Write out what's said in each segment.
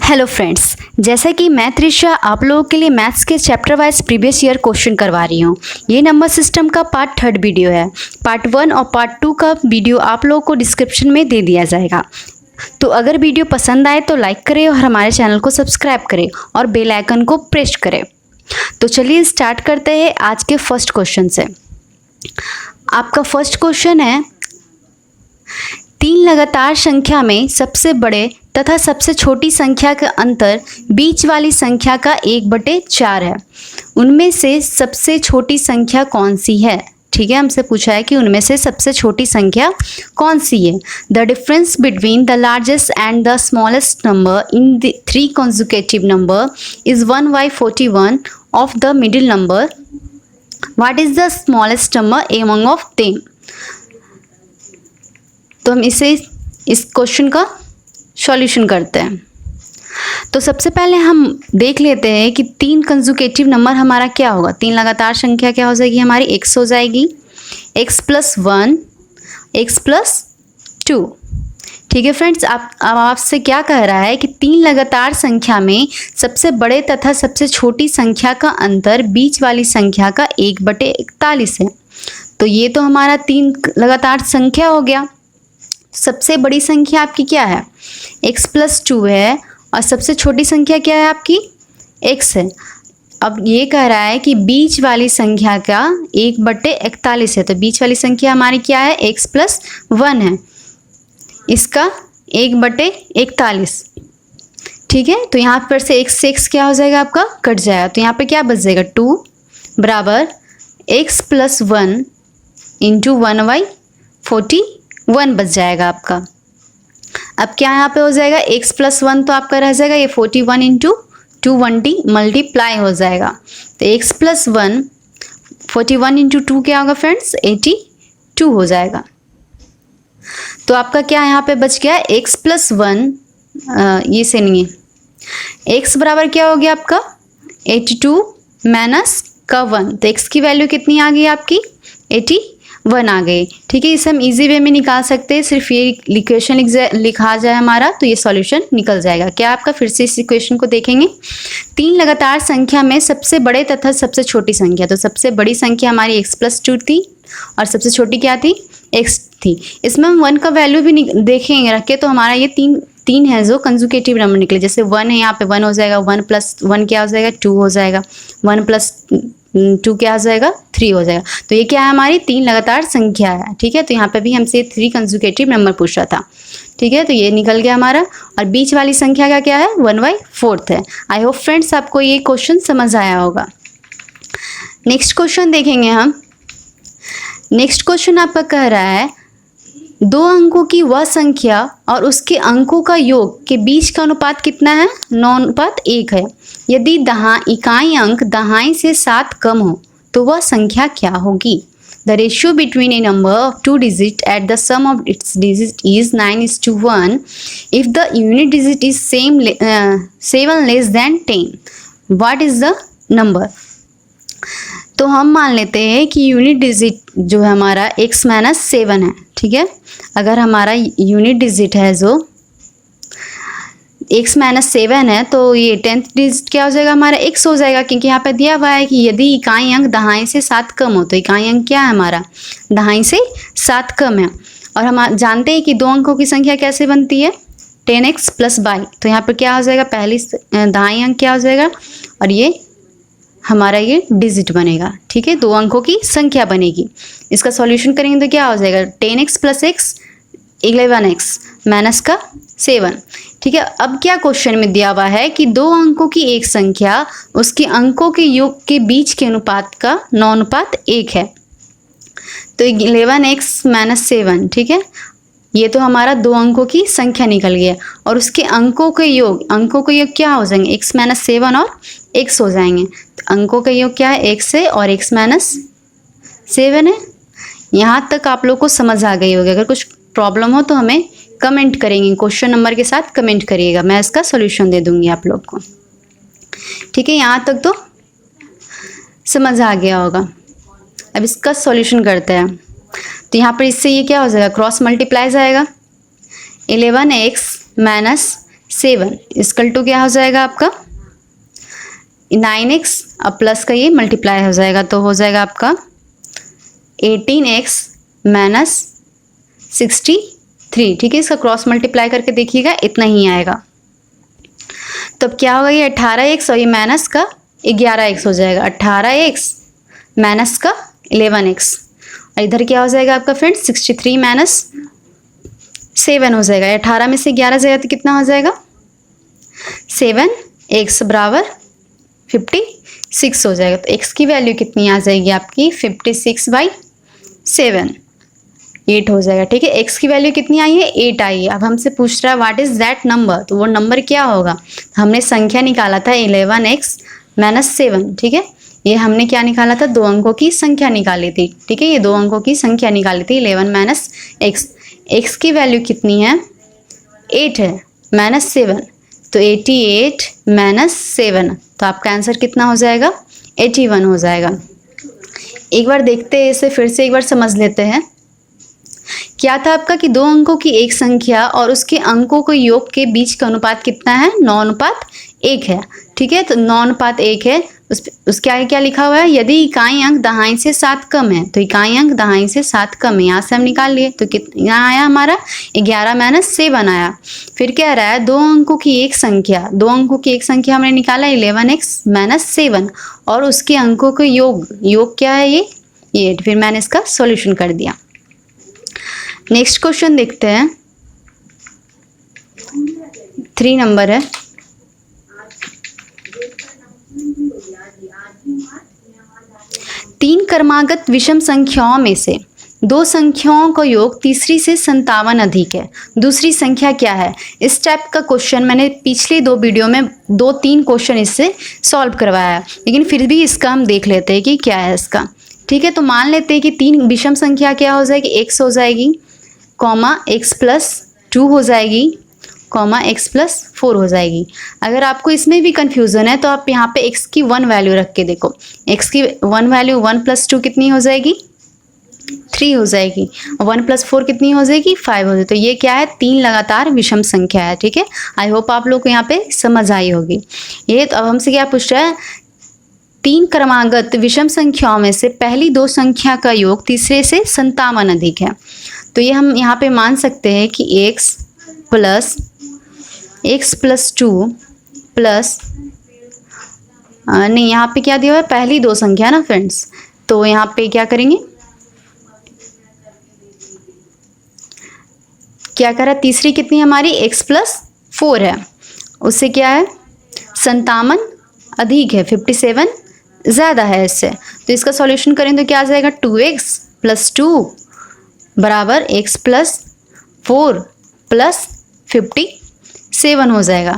Hello friends, जैसा कि मैं त्रिशा आप लोगों के लिए मैथ्स के chapter wise previous year question करवा रही हूँ। ये नंबर सिस्टम का पार्ट 3 वीडियो है। पार्ट 1 और पार्ट 2 का वीडियो आप लोगों को डिस्क्रिप्शन में दे दिया जाएगा। तो अगर वीडियो पसंद आए तो लाइक करें और हमारे चैनल को सब्सक्राइब करें और बेल आइकन को प्रेस करें। तो चलिए स्टार्ट करते हैं आज के फर्स्ट क्वेश्चन से। आपका फर्स्ट क्वेश्चन है, 3 लगातार संख्या में सबसे बड़े तथा सबसे छोटी संख्या का अंतर बीच वाली संख्या का 1/4 है। उनमें से सबसे छोटी संख्या कौन सी है? ठीक है, हमसे पूछा है कि उनमें से सबसे छोटी संख्या कौन सी है। The difference between the largest and the smallest number in the 3 consecutive number is 1/41 of the middle number. What is the smallest number among of them? तो हम इस क्वेश्चन का सॉल्यूशन करते हैं। तो सबसे पहले हम देख लेते हैं कि 3 कंजुकेटिव नंबर हमारा क्या होगा। 3 लगातार संख्या क्या हो जाएगी हमारी? x हो जाएगी, x + 1, x + 2। ठीक है फ्रेंड्स, अब आपसे क्या कह रहा है कि 3 लगातार संख्या में सबसे बड़े तथा सबसे छोटी संख्या का अंतर बीच वाली संख्या का 1/41 है। तो ये तो हमारा 3 लगातार संख्या हो गया। सबसे बड़ी संख्या आपकी क्या है? x + 2 है और सबसे छोटी संख्या क्या है आपकी? x है। अब ये कह रहा है कि बीच वाली संख्या का 1/41 है। तो बीच वाली संख्या हमारी क्या है? x + 1 है, इसका 1/41। ठीक है, तो यहाँ पर से x से x क्या हो जाएगा आपका? कट जाएगा। तो यहाँ पे क्या बच जाएगा? 2 बराबर x + 1 इंटू 1/41 बच जाएगा आपका। अब क्या यहाँ पे हो जाएगा? x + 1 तो आपका रह जाएगा ये 41 इंटू 220 मल्टीप्लाई हो जाएगा। तो x + 1 41 इंटू 2 क्या होगा फ्रेंड्स? 82 हो जाएगा। तो आपका क्या यहाँ पे बच गया? x + 1 ये से नहीं है, x बराबर क्या हो गया आपका? 82 माइनस का 1। तो x की वैल्यू कितनी आ गई आपकी? 81 आ गई। ठीक है, इसे हम इजी वे में निकाल सकते हैं। सिर्फ ये इक्वेशन लिखा जाए हमारा तो ये सॉल्यूशन निकल जाएगा। क्या आपका? फिर से इस इक्वेशन को देखेंगे। 3 लगातार संख्या में सबसे बड़े तथा सबसे छोटी संख्या। तो सबसे बड़ी संख्या हमारी x + 2 थी और सबसे छोटी क्या थी? x थी। इसमें हम 1 का वैल्यू भी देखेंगे रख के, तो हमारा ये 3 है जो कंजुकेटिव नंबर निकले। जैसे 1 है, यहाँ पे 1 हो जाएगा, 1 + 1 क्या हो जाएगा? 2 हो जाएगा, 1 + 2 क्या हो जाएगा? 3 हो जाएगा। तो ये क्या है? हमारी 3 लगातार संख्या है। ठीक है, तो यहाँ पे भी हमसे 3 कंजुकेटिव नंबर पूछा था। ठीक है, तो ये निकल गया हमारा। और बीच वाली संख्या का क्या है? 1/4 है। आई होप फ्रेंड्स आपको ये क्वेश्चन समझ आया होगा। नेक्स्ट क्वेश्चन देखेंगे हम। नेक्स्ट क्वेश्चन आपका कह रहा है, 2 अंकों की वह संख्या और उसके अंकों का योग के बीच का अनुपात कितना है? 9:1 है। यदि इकाई अंक दहाई से 7 कम हो तो वह संख्या क्या होगी? The ratio between a number of 2 digit at the sum of its digit is 9:1 if the unit digit is 7 less than 10। What is the number? तो हम मान लेते हैं कि यूनिट डिजिट जो है हमारा x - 7 है। ठीक है, अगर हमारा यूनिट डिजिट है जो x - 7 है तो ये 10th डिजिट क्या हो जाएगा? हमारा x हो जाएगा, क्योंकि यहाँ पे दिया हुआ है कि यदि इकाई अंक दहाई से 7 कम हो। तो इकाई अंक क्या है हमारा? दहाई से 7 कम है। और हम जानते हैं कि 2 अंकों की संख्या कैसे बनती है? 10x + y। तो यहाँ पर क्या हो जाएगा? पहली दहाई अंक क्या हो जाएगा और ये हमारा ये डिजिट बनेगा। ठीक है, 2 अंकों की संख्या बनेगी। इसका सॉल्यूशन करेंगे तो क्या हो जाएगा? 10x + x 11x माइनस का 7। ठीक है, अब क्या क्वेश्चन में दिया हुआ है कि 2 अंकों की एक संख्या उसके अंकों के योग के बीच के अनुपात का 9:1 है। तो 11x - 7। ठीक है, ये तो हमारा 2 अंकों की संख्या निकल गया और उसके अंकों के योग क्या हो जाएंगे? x - 7 और x हो जाएंगे। तो अंकों का योग क्या है? x है और x - 7 है। यहाँ तक आप लोग को समझ आ गई होगी। अगर कुछ प्रॉब्लम हो तो हमें कमेंट करेंगे, क्वेश्चन नंबर के साथ कमेंट करिएगा, मैं इसका सॉल्यूशन दे दूंगी आप लोग को। ठीक है, यहाँ तक तो समझ आ गया होगा। अब इसका सॉल्यूशन करते हैं। तो यहाँ पर इससे ये क्या हो जाएगा? क्रॉस मल्टीप्लाई जाएगा। 11x - 7 इसकल टू क्या हो जाएगा आपका 9x, अब प्लस का ये मल्टीप्लाई हो जाएगा तो हो जाएगा आपका 18x माइनस 63। ठीक है, इसका क्रॉस मल्टीप्लाई करके देखिएगा इतना ही आएगा। तब क्या होगा, ये 18x और ये माइनस का 11x हो जाएगा। 18x माइनस का 11x और इधर क्या हो जाएगा आपका फ्रेंड्स 63 माइनस 7 हो जाएगा। 18 में से 11 जाएगा तो कितना हो जाएगा 7x बराबर 56 हो जाएगा। तो x की वैल्यू कितनी आ जाएगी आपकी 56/7 8 हो जाएगा। ठीक है, x की वैल्यू कितनी आई है 8 आई है। अब हमसे पूछ रहा है व्हाट इज दैट नंबर, तो वो नंबर क्या होगा। हमने संख्या निकाला था 11x माइनस 7। ठीक है, ये हमने क्या निकाला था 2 अंकों की संख्या निकाली थी। ठीक है, ये 2 अंकों की संख्या निकाली थी 11 माइनस x। x की वैल्यू कितनी है 8 है माइनस 7, तो 88 माइनस 7, तो आपका आंसर कितना हो जाएगा 81 हो जाएगा। एक बार देखते हैं इसे, फिर से एक बार समझ लेते हैं। क्या था आपका कि 2 अंकों की एक संख्या और उसके अंकों के योग के बीच का अनुपात कितना है 9:1 है। ठीक है, तो 9:1 है। उसके आगे क्या लिखा हुआ है, यदि इकाई अंक दहाई से 7 कम है, तो इकाई अंक दहाई से 7 कम है, यहाँ से हम निकाल लिए तो कितना आया हमारा 11 माइनस 7 आया। फिर कह रहा है 2 अंकों की एक संख्या, 2 अंकों की एक संख्या हमने निकाला 11x माइनस 7 और उसके अंकों के योग क्या है ये 8। फिर मैंने इसका सॉल्यूशन कर दिया। नेक्स्ट क्वेश्चन देखते हैं, 3 नंबर है। तीन क्रमागत विषम संख्याओं में से 2 संख्याओं का योग तीसरी से 57 अधिक है, दूसरी संख्या क्या है। इस टाइप का क्वेश्चन मैंने पिछले 2 वीडियो में 2-3 क्वेश्चन इससे सॉल्व करवाया है, लेकिन फिर भी इसका हम देख लेते हैं कि क्या है इसका। ठीक है, तो मान लेते हैं कि 3 विषम संख्या क्या हो जाएगी, x हो जाएगी, कॉमा x प्लस 2 हो जाएगी, कॉमा x प्लस 4 हो जाएगी। अगर आपको इसमें भी कंफ्यूजन है तो आप यहाँ पे x की 1 वैल्यू रख के देखो। x की 1 वैल्यू 1 प्लस 2 कितनी हो जाएगी 3 हो जाएगी, 1 प्लस 4 कितनी हो जाएगी 5 हो जाएगी। तो ये क्या है 3 लगातार विषम संख्या है। ठीक है, आई होप आप लोग को यहाँ पे समझ आई होगी ये। तो अब हमसे क्या पूछ रहा है, 3 क्रमागत विषम संख्याओं में से पहली 2 संख्या का योग तीसरे से 57 अधिक है। तो ये हम यहाँ पे मान सकते हैं कि x प्लस 2 प्लस नहीं, यहाँ पे क्या दिया हुआ है पहली 2 संख्या ना फ्रेंड्स, तो यहाँ पे क्या करेंगे, क्या करा तीसरी कितनी हमारी x प्लस 4 है, उससे क्या है 57 अधिक है, 57 ज़्यादा है इससे। तो इसका सॉल्यूशन करें तो क्या आ जाएगा 2x प्लस 2 बराबर x प्लस 4 प्लस 57 हो जाएगा।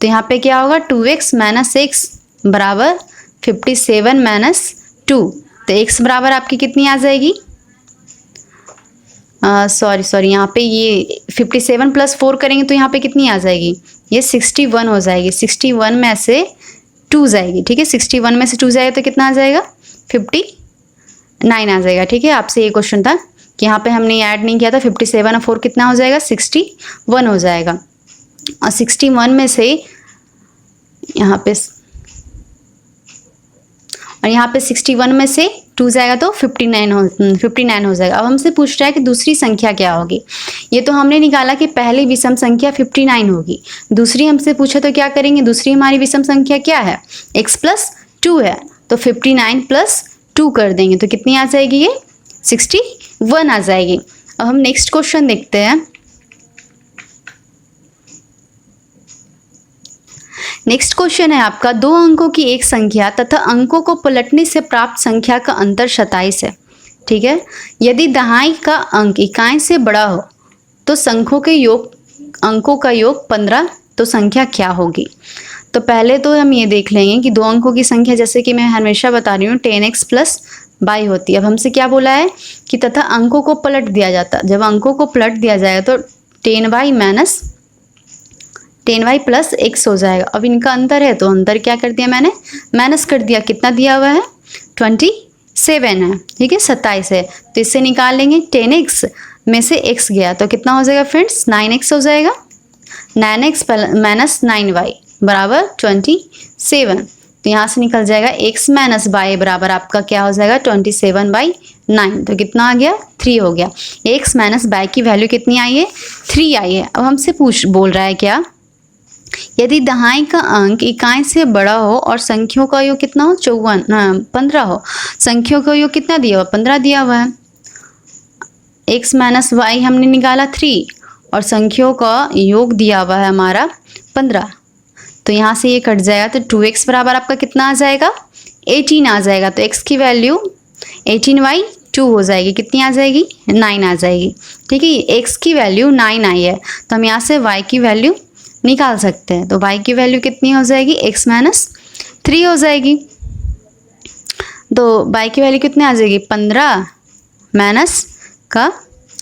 तो यहाँ पे क्या होगा 2x माइनस x बराबर 57 माइनस 2, तो x बराबर आपकी कितनी आ जाएगी, सॉरी यहाँ पे ये 57 प्लस 4 करेंगे तो यहाँ पे कितनी आ जाएगी, ये 61 हो जाएगी। 61 में से 2 जाएगी। ठीक है, 61 में से 2 जाएगा तो कितना आ जाएगा 59 आ जाएगा। ठीक है, आपसे ये क्वेश्चन था कि यहाँ पे हमने ऐड नहीं किया था, 57 और 4 कितना हो जाएगा 61 हो जाएगा। और 61 में से यहाँ पे और यहाँ पे 61 में से 2 जाएगा तो 59 हो जाएगा। अब हमसे पूछ रहा है कि दूसरी संख्या क्या होगी। ये तो हमने निकाला कि पहली विषम संख्या 59 होगी, दूसरी हमसे पूछा तो क्या करेंगे, दूसरी हमारी विषम संख्या क्या है x प्लस 2 है, तो 59 प्लस 2 कर देंगे तो कितनी आ जाएगी ये 61 आ जाएगी। अब हम नेक्स्ट क्वेश्चन देखते हैं। नेक्स्ट क्वेश्चन है आपका 2 अंकों की एक संख्या तथा अंकों को पलटने से प्राप्त संख्या का अंतर 27 है। ठीक है, यदि दहाई का अंक इकाई से बड़ा हो तो अंकों का योग 15, तो संख्या क्या होगी। तो पहले तो हम ये देख लेंगे कि 2 अंकों की संख्या, जैसे कि मैं हमेशा बता रही हूँ 10x प्लस 22 होती है। अब हमसे क्या बोला है कि तथा अंकों को पलट दिया जाता, जब अंकों को पलट दिया जाएगा तो 10y minus 10y plus x हो जाएगा। अब इनका अंतर है तो अंतर क्या कर दिया मैंने माइनस कर दिया, कितना दिया हुआ है 27 है। ठीक है, 27 है, तो इससे निकाल लेंगे 10x में से x गया तो कितना हो जाएगा फ्रेंड्स 9x हो जाएगा। 9x माइनस 9y बराबर 27। तो यहाँ से निकल जाएगा x माइनस y बराबर आपका क्या हो जाएगा 27/9। तो कितना आ गया 3 हो गया। x माइनस y की वैल्यू कितनी आई है 3 आई है। अब हमसे बोल रहा है क्या, यदि दहाई का अंक इकाई से बड़ा हो और संख्याओं का योग कितना हो 15 हो। संख्याओं का योग कितना दिया हुआ 15 दिया हुआ है। x माइनस वाई हमने निकाला 3 और संख्याओं का योग दिया हुआ है हमारा 15। तो यहाँ से ये कट जाएगा तो 2x बराबर आपका कितना आ जाएगा 18 आ जाएगा। तो x की वैल्यू 18/2 हो जाएगी। कितनी आ जाएगी 9 आ जाएगी। ठीक है, x की वैल्यू 9 आई है तो हम यहाँ से y की वैल्यू निकाल सकते हैं। तो y की वैल्यू कितनी हो जाएगी x माइनस 3 हो जाएगी। तो y की वैल्यू कितनी आ जाएगी 15 माइनस का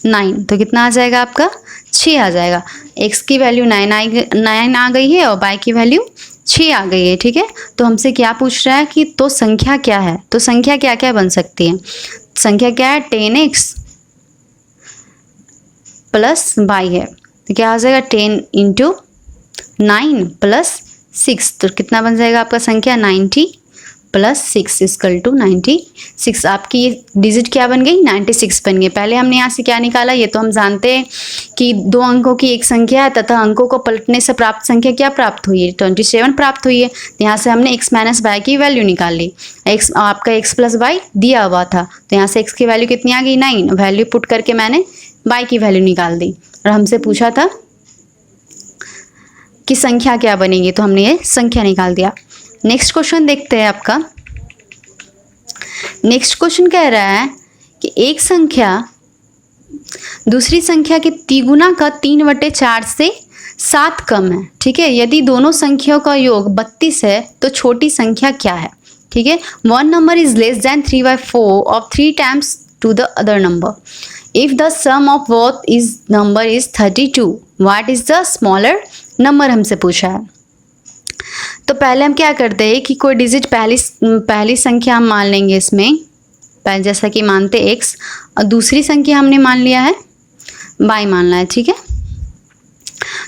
9। तो कितना आ जाएगा आपका 6 आ जाएगा। x की वैल्यू 9 आ गई है और y की वैल्यू 6 आ गई है। ठीक है, तो हमसे क्या पूछ रहा है कि तो संख्या क्या है। तो संख्या क्या क्या बन सकती है। संख्या क्या है 10x प्लस y है। तो क्या आ जाएगा 10 इंटू 9 प्लस 6। तो कितना बन जाएगा आपका संख्या 90 प्लस 6 इक्वल टू 96। आपकी ये डिजिट क्या बन गई 96 बन गई। पहले हमने यहाँ से क्या निकाला, ये तो हम जानते हैं कि 2 अंकों की एक संख्या है तथा अंकों को पलटने से प्राप्त संख्या क्या प्राप्त हुई है 27 प्राप्त हुई है। तो यहाँ से हमने x माइनस वाई की वैल्यू निकाल ली। x आपका x प्लस वाई दिया हुआ था तो यहाँ से x की वैल्यू कितनी आ गई 9। वैल्यू पुट करके मैंने y की वैल्यू निकाल दी और हमसे पूछा था कि संख्या क्या बनेगी तो हमने ये संख्या निकाल दिया। नेक्स्ट क्वेश्चन देखते हैं आपका। नेक्स्ट क्वेश्चन कह रहा है कि एक संख्या दूसरी संख्या के तिगुना का 3/4 से 7 कम है। ठीक है, यदि दोनों संख्याओं का योग 32 है तो छोटी संख्या क्या है। ठीक है, one number is less than 3/4 of 3 times to the other number. If the sum of both is number is 32 what is the smaller number हमसे पूछा है। तो पहले हम क्या करते हैं कि कोई डिजिट पहली संख्या हम मान लेंगे इसमें, जैसा कि मानते x और दूसरी संख्या हमने मान लिया है y मानना है। ठीक है,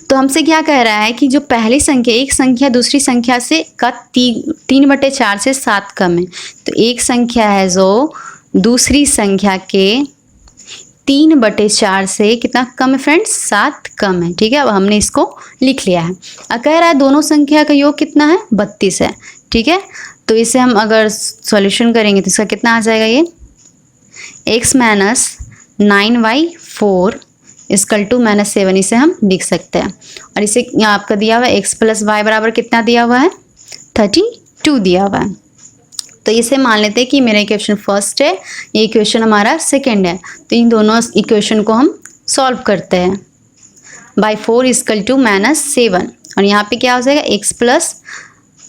तो हमसे क्या कह रहा है कि जो पहली संख्या एक संख्या दूसरी संख्या से का 3/4 से 7 कम है। तो एक संख्या है जो दूसरी संख्या के 3/4 से कितना कम है फ्रेंड्स 7 कम है। ठीक है, अब हमने इसको लिख लिया है। अब कह रहा है दोनों संख्या का योग कितना है 32 है। ठीक है, तो इसे हम अगर सॉल्यूशन करेंगे तो इसका कितना आ जाएगा ये x माइनस 9/4 इक्वल टू -7 इसे हम लिख सकते हैं। और इसे यहाँ आपका दिया हुआ है x प्लस वाई बराबर कितना दिया हुआ है 32 दिया हुआ है। तो इसे मान लेते हैं कि मेरा इक्वेशन फर्स्ट है, ये इक्वेशन हमारा सेकंड है। तो इन दोनों इक्वेशन को हम सॉल्व करते हैं। /4 इक्वल टू -7 और यहाँ पे क्या हो जाएगा x प्लस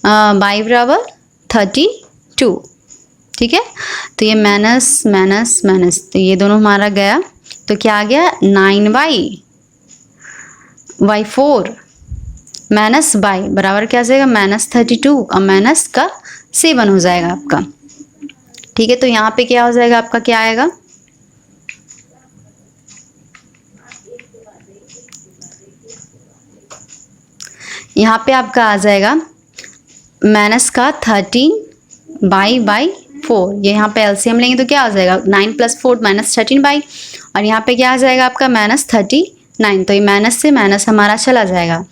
y बराबर 32। ठीक है, तो ये माइनस माइनस माइनस तो ये दोनों हमारा गया तो क्या आ गया 9/4 माइनस y बराबर क्या आ जाएगा -32 और माइनस का 7 हो जाएगा आपका। ठीक है, तो यहाँ पे क्या हो जाएगा आपका क्या आएगा यहाँ पे आपका आ जाएगा माइनस का 13/4। ये यहाँ पे एलसीएम लेंगे तो क्या हो जाएगा 9 + 4 -13/। और यहाँ पे क्या आ जाएगा आपका -39। तो ये माइनस से माइनस हमारा चला जाएगा,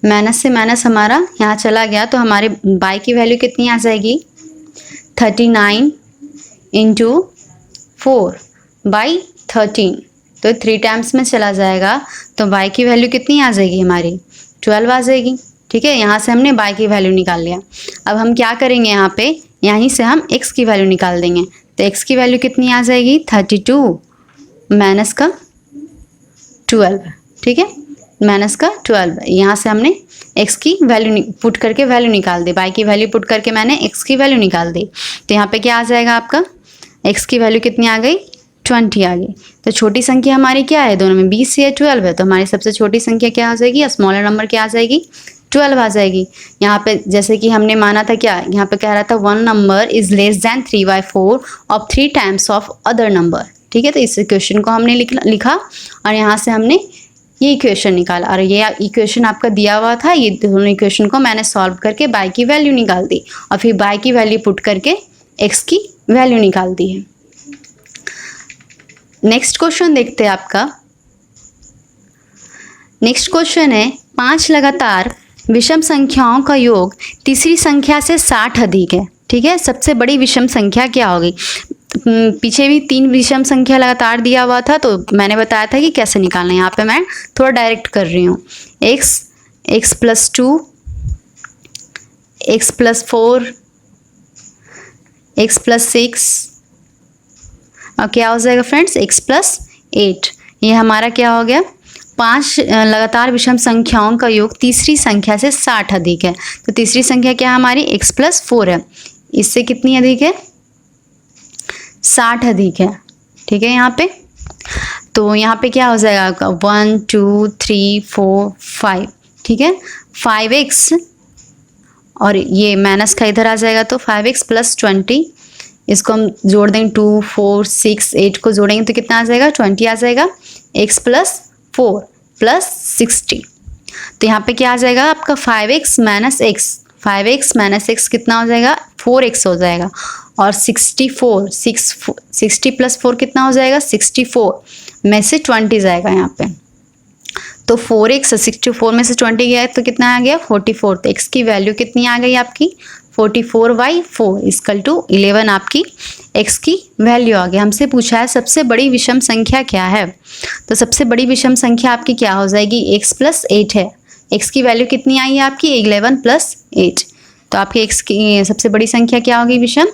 माइनस से माइनस हमारा यहाँ चला गया। तो हमारे y की वैल्यू कितनी आ जाएगी 39 × 4/13। तो 3 टाइम्स में चला जाएगा तो y की वैल्यू कितनी आ जाएगी हमारी 12 आ जाएगी। ठीक है, यहाँ से हमने y की वैल्यू निकाल लिया। अब हम क्या करेंगे यहाँ पे यहीं से हम x की वैल्यू निकाल देंगे। तो x की वैल्यू कितनी आ जाएगी 32 माइनस का 12। ठीक है, माइनस का 12। यहाँ से हमने x की वैल्यू पुट करके वैल्यू निकाल दी, y की वैल्यू पुट करके मैंने x की वैल्यू निकाल दी। तो यहाँ पे क्या आ जाएगा आपका x की वैल्यू कितनी आ गई 20 आ गई। तो छोटी संख्या हमारी क्या है दोनों में 20 या 12 है। तो हमारी सबसे छोटी संख्या क्या आ जाएगी या स्मॉलर नंबर क्या आ जाएगी 12 आ जाएगी। यहाँ पे जैसे कि हमने माना था क्या यहाँ पे कह रहा था one number is less than 3/4 of 3 times of other number. ठीक है, तो इस क्वेश्चन को हमने लिखा और यहाँ से हमने ये इक्वेशन निकाला, और ये इक्वेशन आपका दिया हुआ था, ये दोनों इक्वेशन को मैंने सॉल्व करके बाय की वैल्यू निकाल दी, और फिर बाय की वैल्यू पुट करके एक्स की वैल्यू निकाल दी है। नेक्स्ट क्वेश्चन देखते हैं आपका। नेक्स्ट क्वेश्चन है 5 लगातार विषम संख्याओं का योग तीसरी संख्या से 60 अधिक है। ठीक है, सबसे बड़ी विषम संख्या क्या होगी? पीछे भी 3 विषम संख्या लगातार दिया हुआ था, तो मैंने बताया था कि कैसे निकालना है। यहाँ पे मैं थोड़ा डायरेक्ट कर रही हूँ। x plus 2, x plus 4, x plus 6, और क्या हो जाएगा फ्रेंड्स, x प्लस 8। ये हमारा क्या हो गया? 5 लगातार विषम संख्याओं का योग तीसरी संख्या से 60 अधिक है। तो तीसरी संख्या क्या हमारी x प्लस 4 है, इससे कितनी अधिक है? 60 अधिक है। ठीक है, यहाँ पे तो यहाँ पे क्या हो जाएगा आपका 1 2 3 4 5। ठीक है, 5x और ये माइनस का इधर आ जाएगा, तो 5x प्लस 20, इसको हम जोड़ देंगे 2 4 6 8 को जोड़ेंगे तो कितना आ जाएगा? 20 आ जाएगा। x प्लस 4 प्लस 60, तो यहाँ पे क्या आ जाएगा आपका 5x minus x, 5x minus x कितना हो जाएगा? 4x हो जाएगा। और 60 प्लस 4 कितना हो जाएगा? 64 में से 20 जाएगा यहाँ पे, तो 4x 64 में से 20 गया तो कितना आ गया? 44। तो x की वैल्यू कितनी आ गई आपकी? 44/4 इक्वल टू 11 आपकी x की वैल्यू आ गई। हमसे पूछा है सबसे बड़ी विषम संख्या क्या है, तो सबसे बड़ी विषम संख्या आपकी क्या हो जाएगी? x प्लस 8 है। x की वैल्यू कितनी आई है आपकी? 11 प्लस 8, तो आपकी x की सबसे बड़ी संख्या क्या होगी विषम?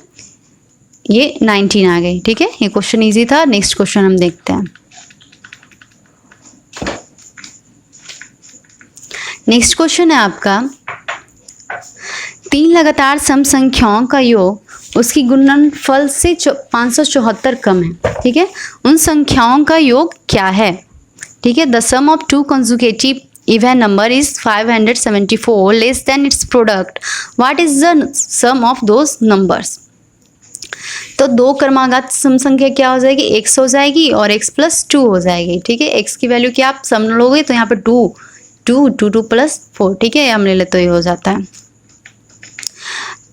ये 19 आ गई। ठीक है, ये क्वेश्चन इजी था। नेक्स्ट क्वेश्चन हम देखते हैं। नेक्स्ट क्वेश्चन है आपका 3 लगातार सम संख्याओं का योग उसकी गुणनफल से 574 कम है। ठीक है, उन संख्याओं का योग क्या है? ठीक है, the sum of 2 consecutive even number is 574 less than its product. What is the sum of those numbers? तो 2 क्रमागत सम संख्या क्या हो जाएगी? x हो जाएगी और x प्लस 2 हो जाएगी। ठीक है, x की वैल्यू क्या आप सम लोगे तो यहाँ पे 2 प्लस 4। ठीक है, हम ले लेते तो ये हो जाता है।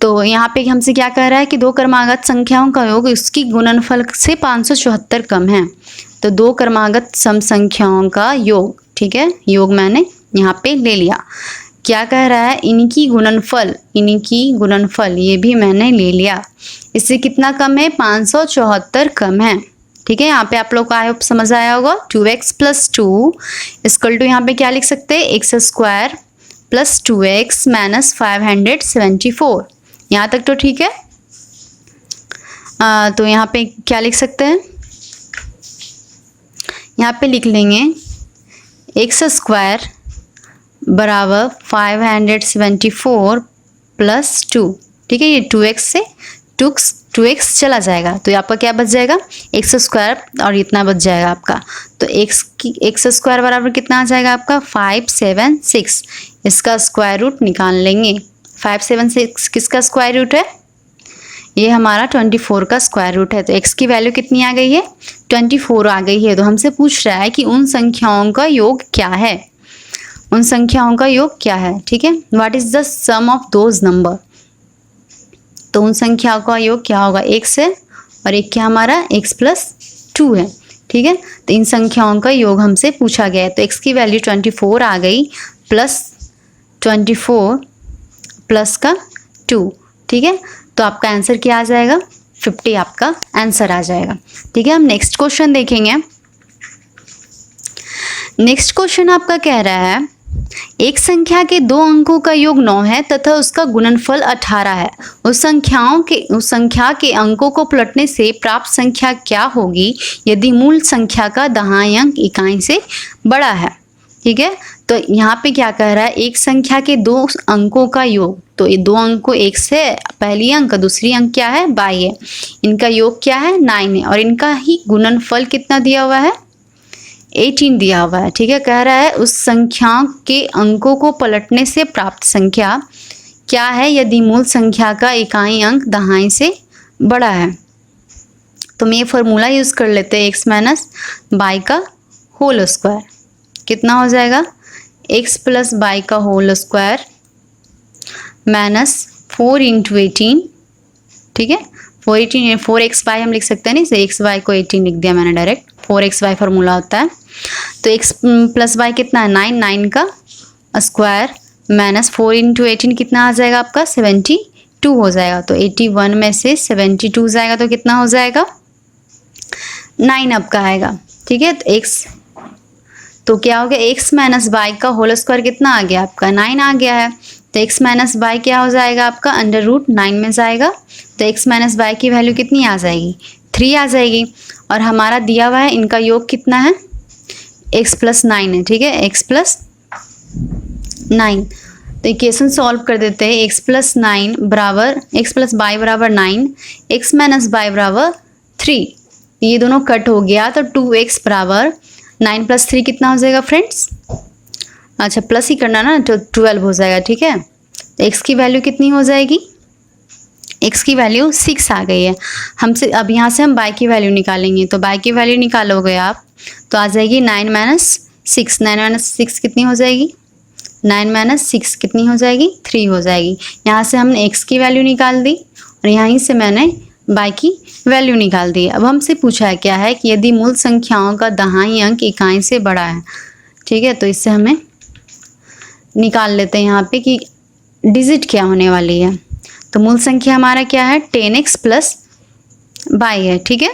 तो यहाँ पे हमसे क्या कह रहा है कि 2 क्रमागत संख्याओं का योग उसकी गुणनफल से 574 कम है। तो 2 क्रमागत सम संख्याओं का योग, ठीक है, योग मैंने यहाँ पे ले लिया। क्या कह रहा है? इनकी गुणनफल ये भी मैंने ले लिया। इससे कितना कम है? 574 कम है। ठीक है, यहाँ पे आप लोग को आई होप समझ आया होगा। 2x प्लस 2 इक्वल टू यहाँ पे क्या लिख सकते हैं? x square plus 2x minus 574। यहाँ तक तो ठीक है। तो यहाँ पे क्या लिख सकते हैं? यहाँ पे लिख लेंगे x स्क्वायर बराबर 574 प्लस 2। ठीक है, ये 2x से 2x चला जाएगा, तो आपका क्या बच जाएगा? x स्क्वायर और इतना बच जाएगा आपका। तो x स्क्वायर बराबर कितना आ जाएगा आपका? 576। इसका स्क्वायर रूट निकाल लेंगे। 576 किसका स्क्वायर रूट है? ये हमारा 24 का स्क्वायर रूट है। तो x की वैल्यू कितनी आ गई है? 24 आ गई है। तो हमसे पूछ रहा है कि उन संख्याओं का योग क्या है? उन संख्याओं का योग क्या है? ठीक है, what is the sum of those number? तो उन संख्याओं का योग क्या होगा? x है और एक क्या हमारा x प्लस 2 है। ठीक है, तो इन संख्याओं का योग हमसे पूछा गया है। तो x की वैल्यू 24 आ गई प्लस 24 प्लस का 2। ठीक है, तो आपका आंसर क्या आ जाएगा? 50 आपका आंसर आ जाएगा। ठीक है, हम नेक्स्ट क्वेश्चन देखेंगे। नेक्स्ट क्वेश्चन आपका कह रहा है एक संख्या के 2 अंकों का योग 9 है तथा उसका गुणनफल 18 है। उस संख्या के अंकों को पलटने से प्राप्त संख्या क्या होगी यदि मूल संख्या का दाहिना अंक इकाई से बड़ा है? ठीक है, तो यहाँ पे क्या कह रहा है? एक संख्या के 2 अंकों का योग, तो ये 2 अंक को एक से पहली अंक दूसरी अंक क्या है? 22 है। इनका योग क्या है? 9 है। और इनका ही गुणनफल कितना दिया हुआ है? 18 दिया हुआ है। ठीक है, कह रहा है उस संख्या के अंकों को पलटने से प्राप्त संख्या क्या है यदि मूल संख्या का इकाई अंक दाहिने से बड़ा है? तो हम ये फॉर्मूला यूज कर लेते हैं x माइनस बाई का होल स्क्वायर। कितना हो जाएगा, एक्स प्लस वाई का होल स्क्वायर माइनस 4 इंटू 18, ठीक है। 4x/y हम लिख सकते हैं नहीं, से xy को 18 लिख दिया मैंने डायरेक्ट, 4xy फार्मूला होता है। तो x प्लस वाई कितना है 9, 9 का स्क्वायर माइनस 4 इंटू 18 कितना आ जाएगा आपका 72 हो जाएगा। तो 81 में से 72 जाएगा तो कितना हो जाएगा 9 आपका आएगा, ठीक है। तो x तो क्या हो गया, x माइनस वाई का होल स्क्वायर कितना आ गया आपका 9 आ गया है। तो x माइनस वाई क्या हो जाएगा आपका √9 में जाएगा। तो x माइनस वाई की वैल्यू कितनी आ जाएगी 3 आ जाएगी। और हमारा दिया हुआ है इनका योग कितना है x प्लस 9 है, ठीक है, x प्लस 9। तो इक्वेशन सॉल्व कर देते हैं, x प्लस 9 बराबर x प्लस वाई बराबर 9, x माइनस वाई बराबर 3, ये दोनों कट हो गया। तो 2x बराबर 9 प्लस 3 कितना हो जाएगा फ्रेंड्स, अच्छा प्लस ही करना ना, तो 12 हो जाएगा, ठीक है। तो x की वैल्यू कितनी हो जाएगी, x की वैल्यू 6 आ गई है हमसे। अब यहाँ से हम y की वैल्यू निकालेंगे, तो y की वैल्यू निकालोगे आप तो आ जाएगी 9 माइनस 6, 9 माइनस 6 कितनी हो जाएगी, 9 माइनस 6 कितनी हो जाएगी 3 हो जाएगी। यहाँ से हमने x की वैल्यू निकाल दी और यहीं से मैंने y की वैल्यू निकाल दी। अब हमसे पूछा है क्या है कि यदि मूल संख्याओं का दहाई अंक इकाई से बड़ा है, ठीक है, तो इससे हमें निकाल लेते हैं यहाँ पे कि डिजिट क्या होने वाली है। तो मूल संख्या हमारा क्या है 10x प्लस वाई है, ठीक है।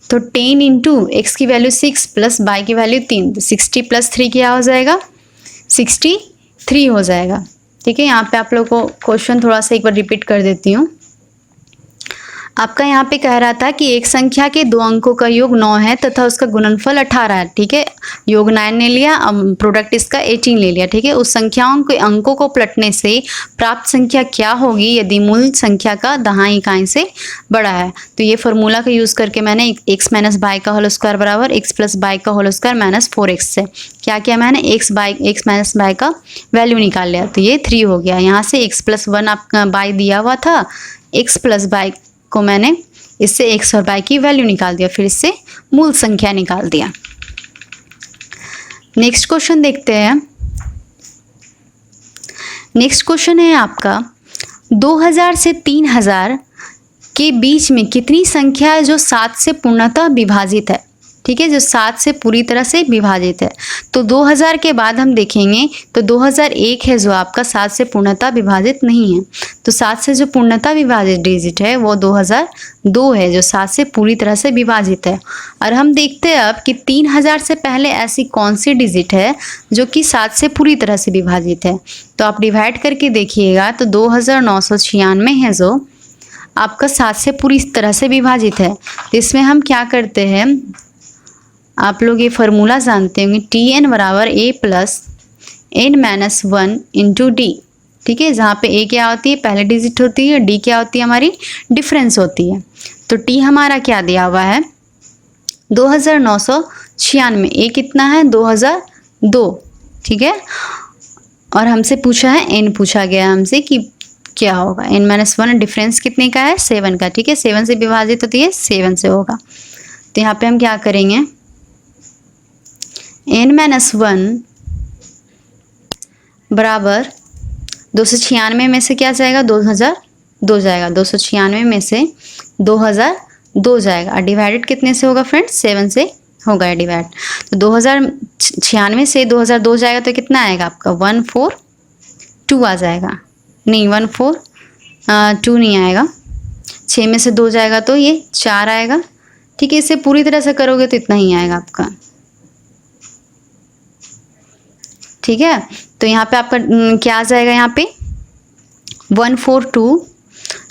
तो 10 इंटू एक्स की वैल्यू 6 प्लस वाई की वैल्यू 3, तो 60 प्लस 3 क्या हो जाएगा 63 हो जाएगा, ठीक है। यहाँ पे आप लोग को क्वेश्चन थोड़ा सा एक बार रिपीट कर देती हूँ। आपका यहाँ पे कह रहा था कि एक संख्या के दो अंकों का योग 9 है तथा उसका गुणनफल 18 है, ठीक है। योग 9 ने लिया, प्रोडक्ट इसका 18 ले लिया, ठीक है। उस संख्याओं के अंकों को पलटने से प्राप्त संख्या क्या होगी यदि मूल संख्या का दहाई इकाई से बड़ा है। तो ये फॉर्मूला का यूज़ करके मैंने x माइनस वाई का होल स्क्वायर बराबर x प्लस वाई का होल स्क्वायर माइनस 4x से क्या किया मैंने x माइनस वाई का वैल्यू निकाल लिया। तो ये 3 हो गया। यहाँ से x प्लस 1 आपका वाई दिया हुआ था, x प्लस वाई को मैंने इससे x और y की वैल्यू निकाल दिया, फिर इससे मूल संख्या निकाल दिया। नेक्स्ट क्वेश्चन देखते हैं। नेक्स्ट क्वेश्चन है आपका 2000 से 3000 के बीच में कितनी संख्या है जो 7 से पूर्णतः विभाजित है, ठीक है, जो 7 से पूरी तरह से विभाजित है। तो 2000 के बाद हम देखेंगे तो 2001 है जो आपका 7 से पूर्णतः विभाजित नहीं है। तो 7 से जो पूर्णतः विभाजित डिजिट है वो 2002 है जो 7 से पूरी तरह से विभाजित है। और हम देखते हैं अब कि 3000 से पहले ऐसी कौन सी डिजिट है जो कि 7 से पूरी तरह से विभाजित है। तो आप डिवाइड करके देखिएगा तो 2996 है जो आपका 7 से पूरी तरह से विभाजित है। तो इसमें हम क्या करते हैं, आप लोग ये फार्मूला जानते होंगे Tn बराबर a plus n minus 1 into D, ठीक है, जहाँ पे a क्या होती है पहले डिजिट होती है, d क्या होती है हमारी डिफरेंस होती है। तो t हमारा क्या दिया हुआ है 2996, a कितना है 2002, ठीक है। और हमसे पूछा है n पूछा गया हमसे कि क्या होगा, n माइनस 1 डिफरेंस कितने का है 7 का, ठीक है, 7 से विभाजित होती है 7 से होगा। तो यहाँ पे हम क्या करेंगे n माइनस 1 बराबर 296 में से क्या जाएगा 2002 जाएगा, 296 में से 2002 जाएगा। और डिवाइडेड कितने से होगा फ्रेंड्स 7 से होगा डिवाइड। तो 2096 से 2002 जाएगा तो कितना आएगा आपका 142 आ जाएगा, नहीं 142 नहीं आएगा, 6 में से 2 जाएगा तो ये 4 आएगा, ठीक है। इसे पूरी तरह से करोगे तो इतना ही आएगा आपका, ठीक है। तो यहाँ पे आपका क्या आ जाएगा, यहाँ पे 142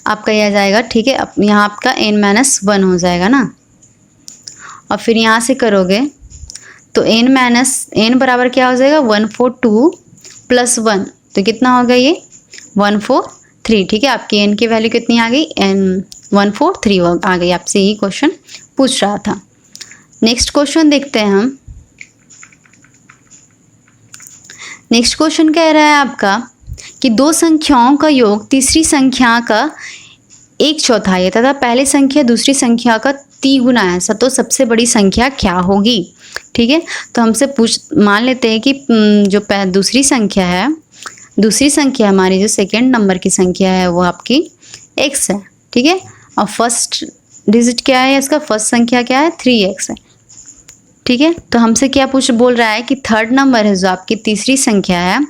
आपका यह आ जाएगा, ठीक है। अब यहाँ आपका n माइनस 1 हो जाएगा ना, और फिर यहाँ से करोगे तो n बराबर क्या हो जाएगा 142 प्लस 1, तो कितना होगा ये 143, ठीक है। आपकी n की वैल्यू कितनी आ गई 143 आ गई। आपसे यही क्वेश्चन पूछ रहा था। नेक्स्ट क्वेश्चन देखते हैं हम। नेक्स्ट क्वेश्चन कह रहा है आपका कि दो संख्याओं का योग तीसरी संख्या का 1/4 है तथा पहली संख्या दूसरी संख्या का 3 गुना है तो सबसे बड़ी संख्या क्या होगी। ठीक है, तो हमसे मान लेते हैं कि जो दूसरी संख्या हमारी जो सेकेंड नंबर की संख्या है वो आपकी x है। ठीक है, और फर्स्ट डिजिट क्या है इसका, फर्स्ट संख्या क्या है 3x है। ठीक है, तो हमसे क्या बोल रहा है कि थर्ड नंबर है जो आपकी तीसरी संख्या है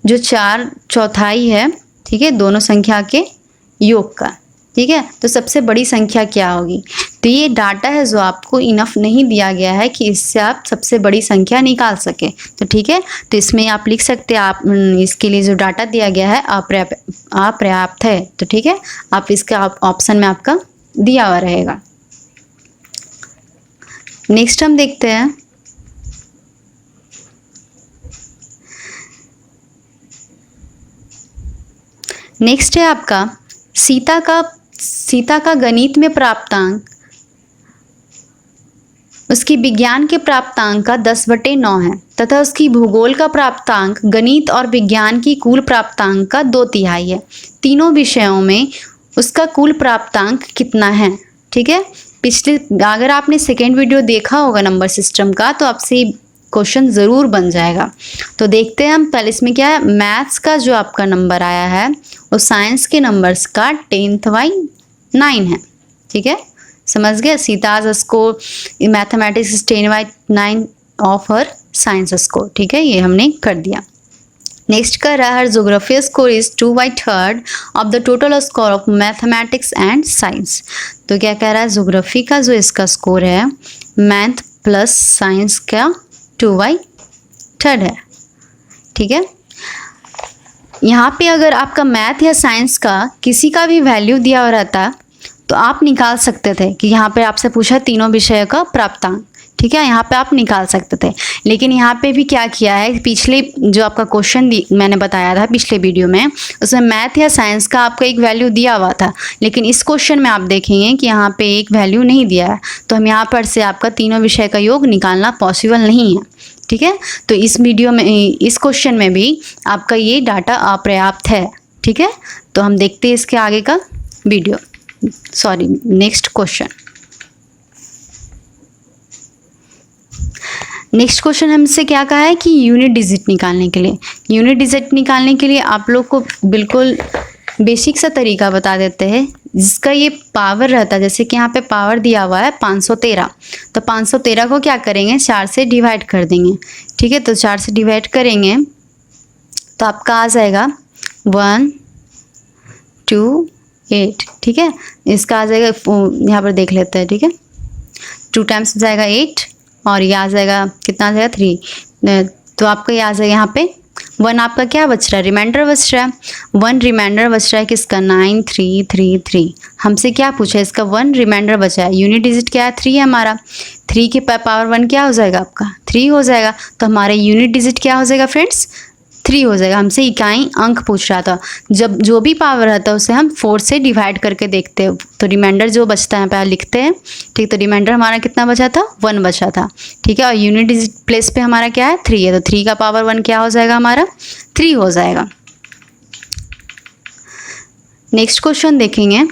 जो 4/4 है। ठीक है, दोनों संख्या के योग का। ठीक है, तो सबसे बड़ी संख्या क्या होगी। तो ये डाटा है जो आपको इनफ नहीं दिया गया है कि इससे आप सबसे बड़ी संख्या निकाल सके। तो ठीक है, तो इसमें आप लिख सकते हैं, आप इसके लिए जो डाटा दिया गया है अपर्याप्त है। तो ठीक है, आप इसका ऑप्शन में आपका दिया हुआ रहेगा। नेक्स्ट हम देखते हैं नेक्स्ट है आपका सीता का गणित में प्राप्तांक उसकी विज्ञान के प्राप्तांक का 10/9 है तथा उसकी भूगोल का प्राप्तांक गणित और विज्ञान की कुल प्राप्तांक का 2/3 है। तीनों विषयों में उसका कुल प्राप्तांक कितना है। ठीक है, अगर आपने सेकेंड वीडियो देखा होगा नंबर सिस्टम का तो आपसे क्वेश्चन ज़रूर बन जाएगा। तो देखते हैं हम पहले इसमें क्या है। मैथ्स का जो आपका नंबर आया है वो साइंस के नंबर्स का 10/9 है। ठीक है, समझ गए। Sita's score in mathematics is 10/9 of her science score. ठीक है, ये हमने कर दिया। नेक्स्ट कर रहा है geography score is 2/3 of the total score of mathematics and science. तो क्या कह रहा है, ज्योग्राफी का जो इसका स्कोर है मैथ प्लस साइंस का 2/3 है। ठीक है, यहाँ पे अगर आपका मैथ या साइंस का किसी का भी वैल्यू दिया हुआ रहता तो आप निकाल सकते थे कि यहाँ पे आपसे पूछा तीनों विषय का प्राप्तांक। ठीक है, यहाँ पे आप निकाल सकते थे, लेकिन यहाँ पे भी क्या किया है, पिछले जो आपका क्वेश्चन मैंने बताया था पिछले वीडियो में, उसमें मैथ या साइंस का आपका एक वैल्यू दिया हुआ था, लेकिन इस क्वेश्चन में आप देखेंगे कि यहाँ पे एक वैल्यू नहीं दिया है। तो हम यहाँ पर से आपका तीनों विषय का योग निकालना पॉसिबल नहीं है। ठीक है, तो इस वीडियो में इस क्वेश्चन में भी आपका ये डाटा अपर्याप्त है। ठीक है, तो हम देखते हैं इसके आगे का video, sorry next question. Next question हमसे क्या कहा है कि यूनिट डिजिट निकालने के लिए आप लोग को बिल्कुल बेसिक सा तरीका बता देते हैं जिसका ये पावर रहता है। जैसे कि यहाँ पे पावर दिया हुआ है 513, तो 513 को क्या करेंगे 4 से डिवाइड कर देंगे। ठीक है, तो 4 से डिवाइड करेंगे तो आपका आ जाएगा 128। ठीक है, इसका आ जाएगा, यहाँ पर देख लेते हैं। ठीक है, 2 टाइम्स जाएगा 8 और ये आ जाएगा कितना आ जाएगा 3। तो आपका ये आ जाएगा यहाँ पे 1 आपका क्या बच रहा है, रिमाइंडर बच रहा है। 1 रिमाइंडर बच रहा है किसका 9333। हमसे क्या पूछा है, इसका 1 रिमाइंडर बचा है। यूनिट डिजिट क्या है 3 है हमारा, 3 के पावर 1 क्या हो जाएगा आपका 3 हो जाएगा। तो हमारा यूनिट डिजिट क्या हो जाएगा फ्रेंड्स 3 हो जाएगा। हमसे इकाई अंक पूछ रहा था, जब जो भी पावर रहता है उसे हम 4 से डिवाइड करके देखते हैं तो रिमाइंडर जो बचता है पहले लिखते हैं। ठीक, तो रिमाइंडर हमारा कितना बचा था 1 बचा था। ठीक है, और यूनिट डिजिट प्लेस पे हमारा क्या है 3 है, तो 3 का पावर 1 क्या हो जाएगा हमारा 3 हो जाएगा। नेक्स्ट क्वेश्चन देखेंगे।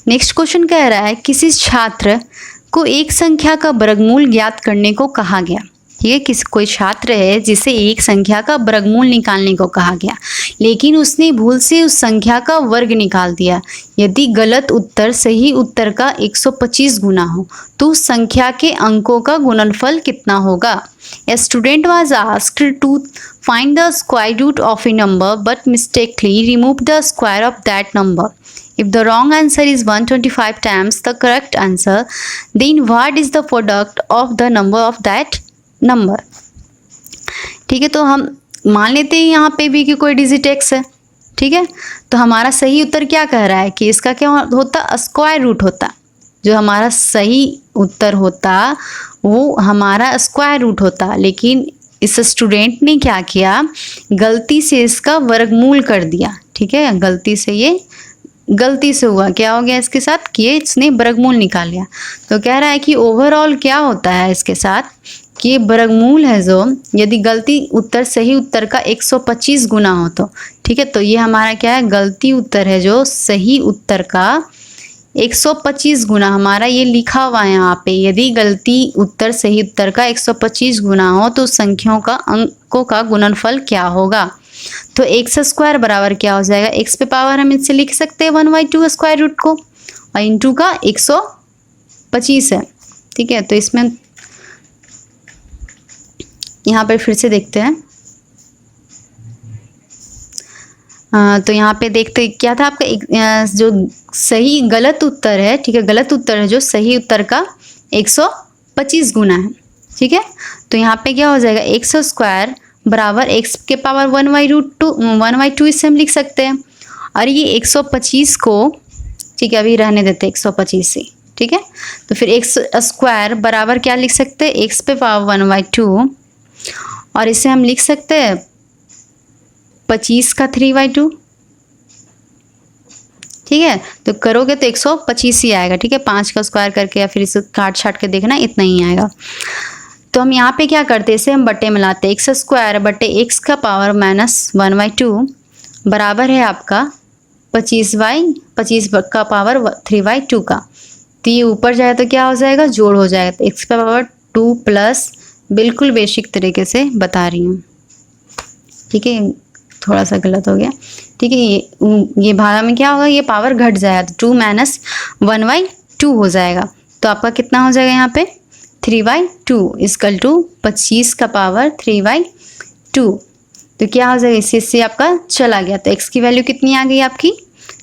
नेक्स्ट क्वेश्चन कह रहा है किसी छात्र को एक संख्या का वर्गमूल ज्ञात करने को कहा गया। ठीक है, कोई छात्र है जिसे एक संख्या का वर्गमूल निकालने को कहा गया, लेकिन उसने भूल से उस संख्या का वर्ग निकाल दिया। यदि गलत उत्तर सही उत्तर का 125 गुना हो तो उस संख्या के अंकों का गुणनफल कितना होगा। A student was asked to find the square root of a number but mistakenly removed the square of that number. If the wrong answer is 125 times the correct answer, then what is the product of the number of that number? ठीक है, तो हम मान लेते हैं यहाँ पे भी कि कोई डिजिट x है। ठीक है, तो हमारा सही उत्तर क्या कह रहा है कि इसका क्या होता स्क्वायर रूट होता। जो हमारा सही उत्तर होता वो हमारा स्क्वायर रूट होता, लेकिन इस स्टूडेंट ने क्या किया गलती से इसका वर्गमूल कर दिया। ठीक है, गलती से हुआ क्या हो गया इसके साथ कि इसने वर्गमूल निकाल लिया। तो कह रहा है कि ओवरऑल क्या होता है इसके साथ कि ये वर्गमूल है जो यदि गलती उत्तर सही उत्तर का 125 गुना हो तो। ठीक है, तो ये हमारा क्या है गलती उत्तर है जो सही उत्तर का 125 गुना, हमारा ये लिखा हुआ है यहाँ पे, यदि गलती उत्तर सही उत्तर का 125 गुना हो तो संख्याओं का अंकों का गुणनफल क्या होगा। तो एक्स स्क्वायर बराबर क्या हो जाएगा, एक्स पे पावर हम इससे लिख सकते हैं 1/2 स्क्वायर रूट को, और इंटू का 125 है। ठीक है, तो इसमें यहाँ पर फिर से देखते हैं। तो यहाँ पे देखते क्या था आपका जो सही गलत उत्तर है, ठीक है, गलत उत्तर है जो सही उत्तर का 125 गुना है। ठीक है, तो यहाँ पे क्या हो जाएगा, एक्स स्क्वायर बराबर एक्स के पावर 1/2 इससे हम लिख सकते हैं। और ये 125 को, ठीक है, अभी रहने देते 125 से। ठीक है, तो फिर एक्स स्क्वायर बराबर क्या लिख सकते हैं, एक्स पे पावर 1/2, और इसे हम लिख सकते हैं 25 का 3/2। ठीक है, तो करोगे तो 125 ही आएगा। ठीक है, 5 का स्क्वायर करके या फिर इसे काट छाट के देखना, इतना ही आएगा। तो हम यहाँ पे क्या करते हैं, इसे हम बट्टे में लाते हैं, एक्स स्क्वायर बट्टे एक्स का पावर -1/2 बराबर है आपका 25 का पावर 3/2 का। तो ये ऊपर जाए तो क्या हो जाएगा, जोड़ हो जाएगा, तो एक्स का पावर 2 प्लस, बिल्कुल बेसिक तरीके से बता रही हूँ। ठीक है, थोड़ा सा गलत हो गया। ठीक है, ये भागा में क्या होगा, ये पावर घट जाएगा, तो 2 - 1/2 हो जाएगा। तो आपका कितना हो जाएगा यहाँ पे 3/2 इक्वल टू 25 का पावर 3/2। तो क्या हो जाएगा, इससे आपका चला गया, तो x की वैल्यू कितनी आ गई आपकी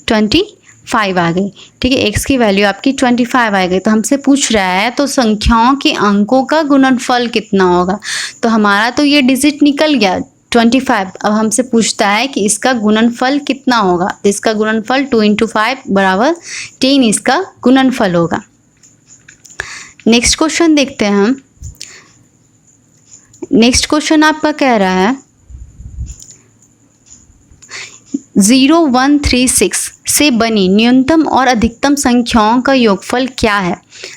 25 आ गई। ठीक है, x की वैल्यू आपकी 25 आ गई। तो हमसे पूछ रहा है तो संख्याओं के अंकों का गुणनफल कितना होगा। तो हमारा तो ये डिजिट निकल गया 25। अब हमसे पूछता है कि इसका गुणनफल कितना होगा। तो इसका गुणनफल 2 × 5 बराबर 10 इसका गुणनफल होगा। नेक्स्ट क्वेश्चन देखते हैं हम। नेक्स्ट क्वेश्चन आपका कह रहा है 0136 से बनी न्यूनतम और अधिकतम संख्याओं का योगफल क्या है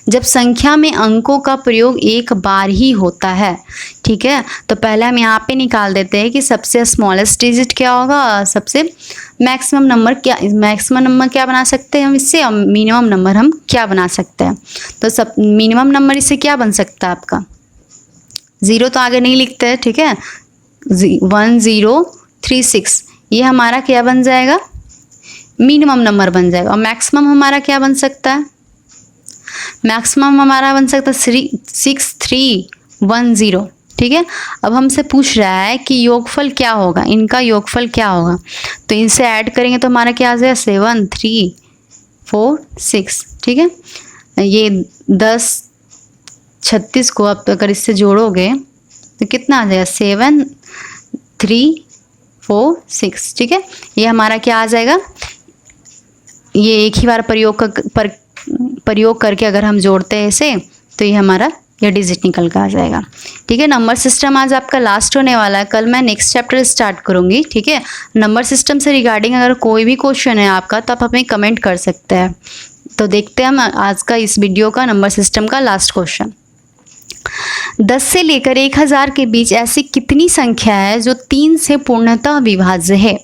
जब संख्या में अंकों का प्रयोग एक बार ही होता है। ठीक है, तो पहले हम यहाँ पे निकाल देते हैं कि सबसे स्मॉलेस्ट डिजिट क्या होगा, सबसे मैक्सिमम नंबर क्या बना सकते हैं हम इससे, और मिनिमम नंबर हम क्या बना सकते हैं। तो सब मिनिमम नंबर इससे क्या बन सकता है आपका, 0 तो आगे नहीं लिखते हैं। ठीक है, 1036 ये हमारा क्या बन जाएगा, मिनिमम नंबर बन जाएगा। और मैक्सिमम हमारा क्या बन सकता है, मैक्सिमम हमारा बन सकता है 6310। ठीक है, अब हमसे पूछ रहा है कि योगफल क्या होगा, इनका योगफल क्या होगा। तो इनसे ऐड करेंगे तो हमारा क्या आ जाएगा 7346। ठीक है, ये 10 36 को आप अगर इससे जोड़ोगे तो कितना आ जाएगा 7346। ठीक है, ये हमारा क्या आ जाएगा, ये एक ही बार प्रयोग करके अगर हम जोड़ते हैं इसे तो ये हमारा ये डिजिट निकल कर आ जाएगा। ठीक है, नंबर सिस्टम आज आपका लास्ट होने वाला है, कल मैं नेक्स्ट चैप्टर स्टार्ट करूंगी। ठीक है, नंबर सिस्टम से रिगार्डिंग अगर कोई भी क्वेश्चन है आपका तो आप हमें कमेंट कर सकते हैं। तो देखते हैं हम आज का इस वीडियो का नंबर सिस्टम का लास्ट क्वेश्चन। 10 से लेकर 1000 के बीच ऐसी कितनी संख्या है जो 3 से पूर्णतः विभाज्य है।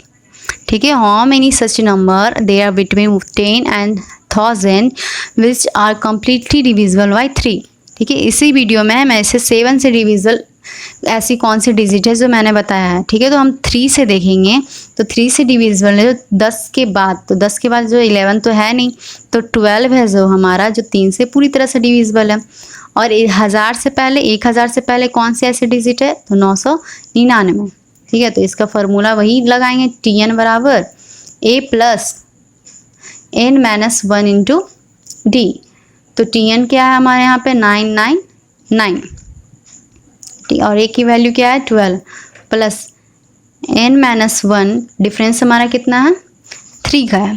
ठीक है, how many such number there are between 10 and 1000 which are completely divisible by 3। ठीक है, इसी वीडियो में मैं इसे 7 से डिविजिबल ऐसी कौन सी डिजिट है जो मैंने बताया है। ठीक है, तो हम 3 से देखेंगे, तो 3 से डिविजिबल है जो 10 के बाद, तो 10 के बाद जो 11 तो है नहीं, तो 12 है जो हमारा जो 3 से पूरी तरह से डिविजिबल है। और 1000 से पहले कौन सी ऐसी डिजिट है, तो 999। ठीक है, तो इसका फॉर्मूला वही लगाएंगे, Tn बराबर a plus n - 1 into d। तो Tn क्या है हमारे यहाँ पे 999। ठीक, और a की वैल्यू क्या है 12 प्लस n - 1, डिफरेंस हमारा कितना है 3 का है,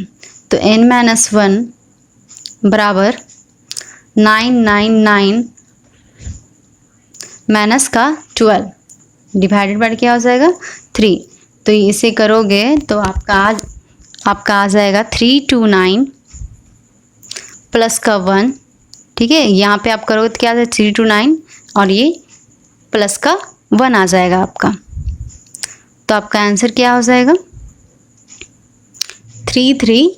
तो n - 1 बराबर 999 माइनस का 12 डिवाइडेड बाय क्या हो जाएगा 3। तो इसे करोगे तो आपका आ जाएगा 329 प्लस का 1। ठीक है, यहाँ पे आप करोगे तो क्या आ जाएगा 329 और ये प्लस का 1 आ जाएगा आपका। तो आपका आंसर क्या हो जाएगा 33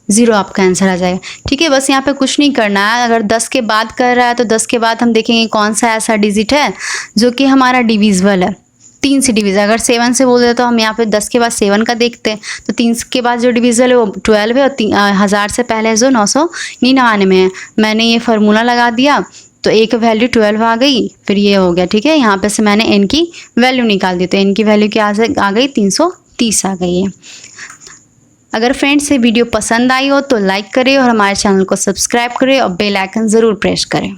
ज़ीरो आपका आंसर आ जाएगा। ठीक है, बस यहाँ पे कुछ नहीं करना है। अगर 10 के बाद कर रहा है तो 10 के बाद हम देखेंगे कौन सा ऐसा डिजिट है जो कि हमारा डिविजिबल है, 3 से डिविज़। अगर 7 से बोल दे तो हम यहाँ पे 10 के बाद 7 का देखते हैं, तो 3 के बाद जो डिविज़ल है वो 12 है, और 1000 से पहले जो 999 में है। मैंने ये फार्मूला लगा दिया तो ए की वैल्यू 12 आ गई, फिर ये हो गया। ठीक है, यहाँ पे से मैंने एन की वैल्यू निकाल दी, तो एन की वैल्यू क्या आ गई, 330 आ गई है। अगर फ्रेंड्स ये वीडियो पसंद आई हो तो लाइक करें और हमारे चैनल को सब्सक्राइब करें और बेल आइकन ज़रूर प्रेस करें।